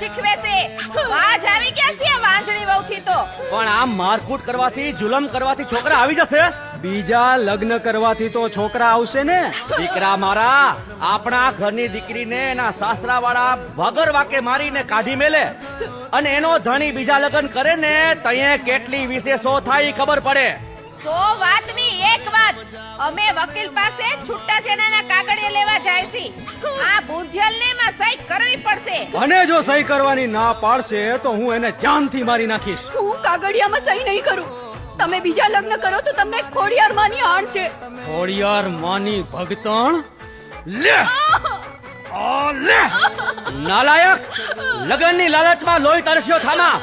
શીખવે છે. વાજ આવી ગયા છે વાંજણી વહુથી તો. પણ આમ મારકૂટ કરવાથી જુલમ કરવાથી છોકરા આવી જશે. બીજા લગ્ન કરવાથી તો છોકરા આવશે ને. દીકરા મારા, આપણા ઘરની દીકરીને એના સાસરા વાળા વગર વાકે મારીને કાઢી મેલે અને એનો ધણી બીજા લગ્ન કરે ને તયે કેટલી વિશેષો થાય ઈ ખબર પડે. 100 વાતની એક વાત. અમે વકીલ પાસે છૂટાછેડાના કાગળિયા લેવા જાય છે. આ બુંધિયલને માં સહી કરવી પડશે. અને જો સહી કરવાની ના પાડશે તો હું એને જાનથી મારી નાખીશ. હું કાગળિયામાં સહી નહીં કરું. તમે બીજા લગ્ન કરો તો તમને ખોડિયાર માની આણ છે. ખોડિયાર માની ભગતણ લે લે. નાલાયક, લગ્નની લાલચમાં લોહી તરસ્યો થામા.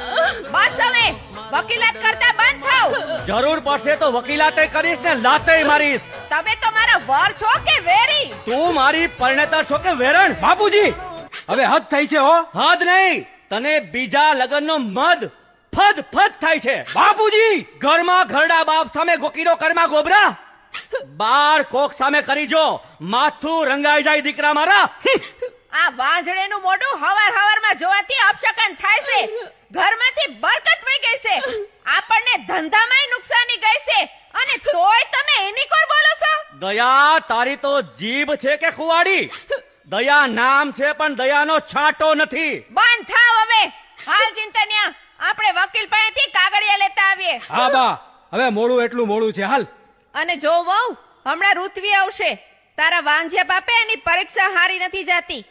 બસ હવે વકીલાત કરતા બંધ થાવ. જરૂર પડશે તો વકીલાતે કરીશ ને લાતે મારીશ. તમે તો મારા વર છો કે વેરી? તું મારી પરણેતર છો કે વેરણ? બાપુજી હવે હદ થઈ છે હો. હદ નહીં, તને બીજા લગ્નનો મદ ફદ ફદ થાય છે. બાપુજી ઘરમાં ઘરડા બાપ સામે ગોકીનો કરમાં ગોબરા. બાર કોક સામે કરી જો માથું રંગાઈ જાય દીકરા મારા. આ વાંજળેનું મોઢું હવાર હવારમાં જોવાથી અપશકન થાય છે. ઘરમાંથી બરકત વહી ગઈ છે. આપણને ધંધામાંય નુકસાની ગઈ છે અને તોય તમે એની કોર બોલો છો? દયા તારી તો જીભ છે કે કુવાડી? દયા નામ છે પણ દયાનો છાંટો નથી. બંધ થાવ હવે. હાલ ચિંતન્યા, આપણે વકીલ પાસેથી કાગળિયા લેતા આવીએ. હા બા, હવે મોડું એટલું મોડું છે. હાલ. અને જો વહુ, હમણાં ઋત્વી આવશે. તારા વાંજ્યા બાપે એની પરીક્ષા હારી નથી જાતી.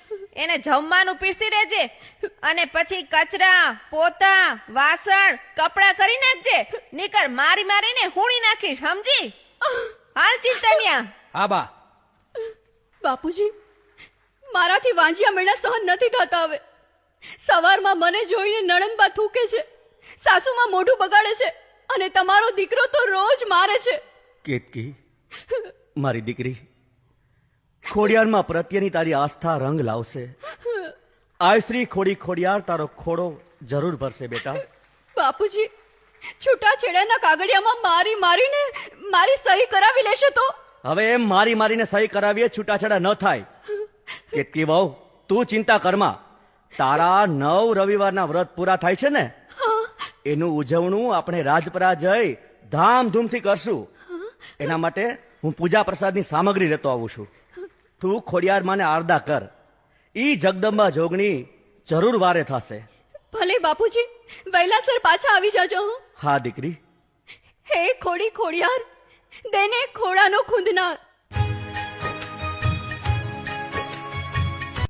એને જમવાનું પીરસી દેજે અને પછી કચરા, પોતા, વાસણ, કપડા કરી નાખજે. નીકર મારી મારીને હુણી નાખીશ, સમજી? હાલ ચિંતન્યા. હા બા. બાપુજી, મારાથી વાંજિયા મેળા સહન નથી થતા હવે. સવારમાં મને જોઈને નણંદબા થૂકે છે, સાસુમાં મોઢું બગાડે છે અને તમારો દીકરો તો રોજ મારે છે. કેતકી, મારી દીકરી, ખોડિયારમાં પ્રત્યેની તારી આસ્થા રંગ લાવશે. આય શ્રી ખોડી ખોડિયાર તારો ખોડો જરૂર ભરશે બેટા. બાપુજી, છૂટાછેડાના કાગળિયામાં મારી મારીને મારી સહી કરાવી લેશે તો? હવે એમ મારી મારીને સહી કરાવીએ છૂટાછેડા ન થાય. કેતકી બહુ, તું ચિંતા કરમાં. તારા 9 રવિવારના વ્રત પૂરા થાય છે ને, એનું ઉજવણું આપણે રાજપરા જઈ ધામધૂમથી કરશું. એના માટે હું પૂજા પ્રસાદની સામગ્રી લેતો આવું છું. તું ખોડિયાર માને આરદા કર. ઈ જગદંબા જોગણી જરૂર વારે થશે. ભલે બાપુજી, વહેલાસર પાછા આવી જાજો. હા દીકરી. હે ખોડી ખોડિયાર, દેને ખોડાનો ખૂંદનાર.